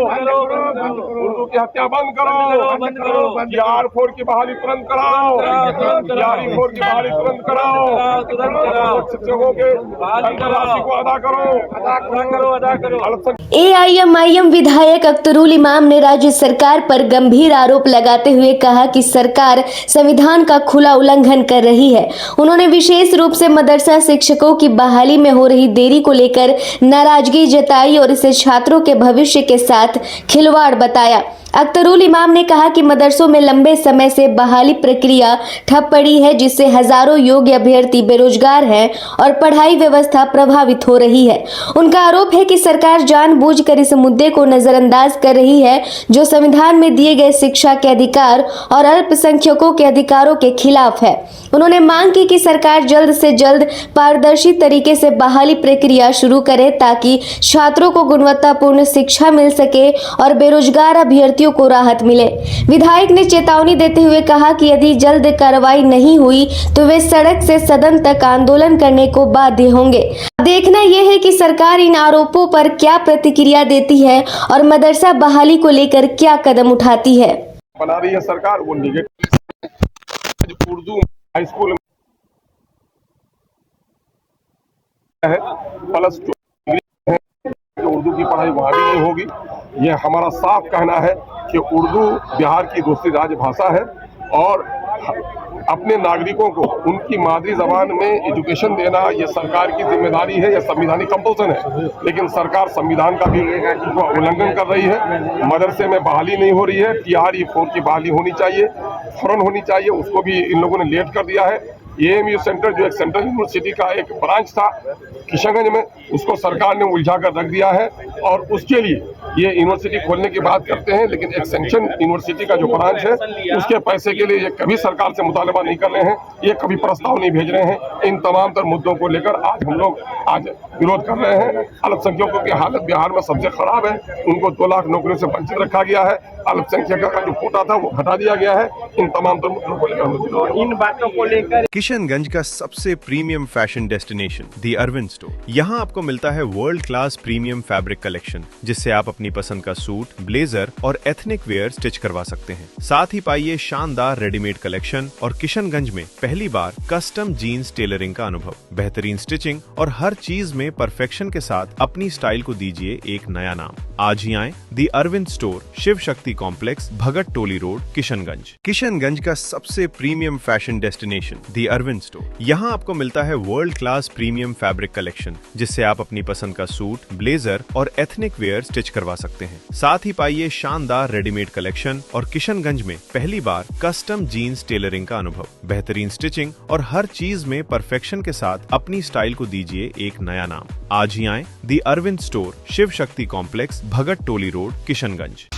उर्दू की हत्या बंद करो, TR4 की बहाली तुरंत कराओ, TR4 की बहाली तुरंत कराओ, शिक्षकों के राशि को अदा करो। AIMIM विधायक अख्तरुल इमाम ने राज्य सरकार पर गंभीर आरोप लगाते हुए कहा कि सरकार संविधान का खुला उल्लंघन कर रही है। उन्होंने विशेष रूप से मदरसा शिक्षकों की बहाली में हो रही देरी को लेकर नाराजगी जताई और इसे छात्रों के भविष्य के साथ खिलवाड़ बताया। अख्तरुल इमाम ने कहा कि मदरसों में लंबे समय से बहाली प्रक्रिया ठप पड़ी है, जिससे हजारों योग्य अभ्यर्थी बेरोजगार हैं और पढ़ाई व्यवस्था प्रभावित हो रही है। उनका आरोप है कि सरकार जानबूझकर इस मुद्दे को नजरअंदाज कर रही है, जो संविधान में दिए गए शिक्षा के अधिकार और अल्पसंख्यकों के अधिकारों के खिलाफ है। उन्होंने मांग की कि सरकार जल्द से जल्द पारदर्शी तरीके से बहाली प्रक्रिया शुरू करे, ताकि छात्रों को गुणवत्तापूर्ण शिक्षा मिल सके और बेरोजगार अभ्यर्थियों को राहत मिले। विधायक ने चेतावनी देते हुए कहा कि यदि जल्द कार्रवाई नहीं हुई तो वे सड़क से सदन तक आंदोलन करने को बाध्य होंगे। देखना यह है कि सरकार इन आरोपों पर क्या प्रतिक्रिया देती है और मदरसा बहाली को लेकर क्या कदम उठाती है। बना रही है सरकार वो निगेटिव उर्दू हाई स्कूल है, प्लस उर्दू की पढ़ाई वहाँ भी नहीं होगी। ये हमारा साफ कहना है कि उर्दू बिहार की दूसरी राजभाषा है और अपने नागरिकों को उनकी मादरी जबान में एजुकेशन देना ये सरकार की जिम्मेदारी है, यह संविधानिक कंपल्सन है। लेकिन सरकार संविधान का भी उल्लंघन कर रही है। मदरसे में बहाली नहीं हो रही है, TR4 की बहाली होनी चाहिए, फौरन होनी चाहिए। उसको भी इन लोगों ने लेट कर दिया है। AMU सेंटर जो एक सेंट्रल यूनिवर्सिटी का एक ब्रांच था किशनगंज में, उसको सरकार ने उलझा कर रख दिया है और उसके लिए ये यूनिवर्सिटी खोलने की बात करते हैं, लेकिन एक सेंक्शन यूनिवर्सिटी का जो ब्रांच है उसके पैसे के लिए ये कभी सरकार से मुतालबा नहीं कर रहे हैं, ये कभी प्रस्ताव नहीं भेज रहे हैं। इन तमाम तर मुद्दों को लेकर आज हम लोग विरोध कर रहे हैं। अल्पसंख्यकों की हालत बिहार में सबसे खराब है, उनको 2 लाख नौकरियों से वंचित रखा गया है, अल्पसंख्यकों का जो कोटा था वो घटा दिया गया है। इन तमाम तर मुद्दों को लेकर इन बातों को लेकर किशनगंज का सबसे प्रीमियम फैशन डेस्टिनेशन दी अरविंद स्टोर। यहाँ आपको मिलता है world class premium fabric collection, जिससे आप अपनी पसंद का सूट, ब्लेजर और एथनिक वेयर स्टिच करवा सकते हैं। साथ ही पाइए शानदार रेडीमेड कलेक्शन और किशनगंज में पहली बार कस्टम जीन्स टेलरिंग का अनुभव। बेहतरीन स्टिचिंग और हर चीज में परफेक्शन के साथ अपनी स्टाइल को दीजिए एक नया नाम। आज ही आए दी अरविंद स्टोर, शिव शक्ति कॉम्प्लेक्स, भगत टोली रोड, किशनगंज। किशनगंज का सबसे प्रीमियम फैशन डेस्टिनेशन दी अरविंद स्टोर। यहाँ आपको मिलता है world class premium fabric collection, जिससे आप अपनी पसंद का सूट, ब्लेजर और एथनिक वेयर स्टिच करवा सकते हैं। साथ ही पाइए शानदार रेडीमेड कलेक्शन और किशनगंज में पहली बार कस्टम जीन्स टेलरिंग का अनुभव। बेहतरीन स्टिचिंग और हर चीज में परफेक्शन के साथ अपनी स्टाइल को दीजिए एक नया नाम। आज ही आए दी अरविंद स्टोर, शिव शक्ति कॉम्प्लेक्स, भगत टोली रोड, किशनगंज।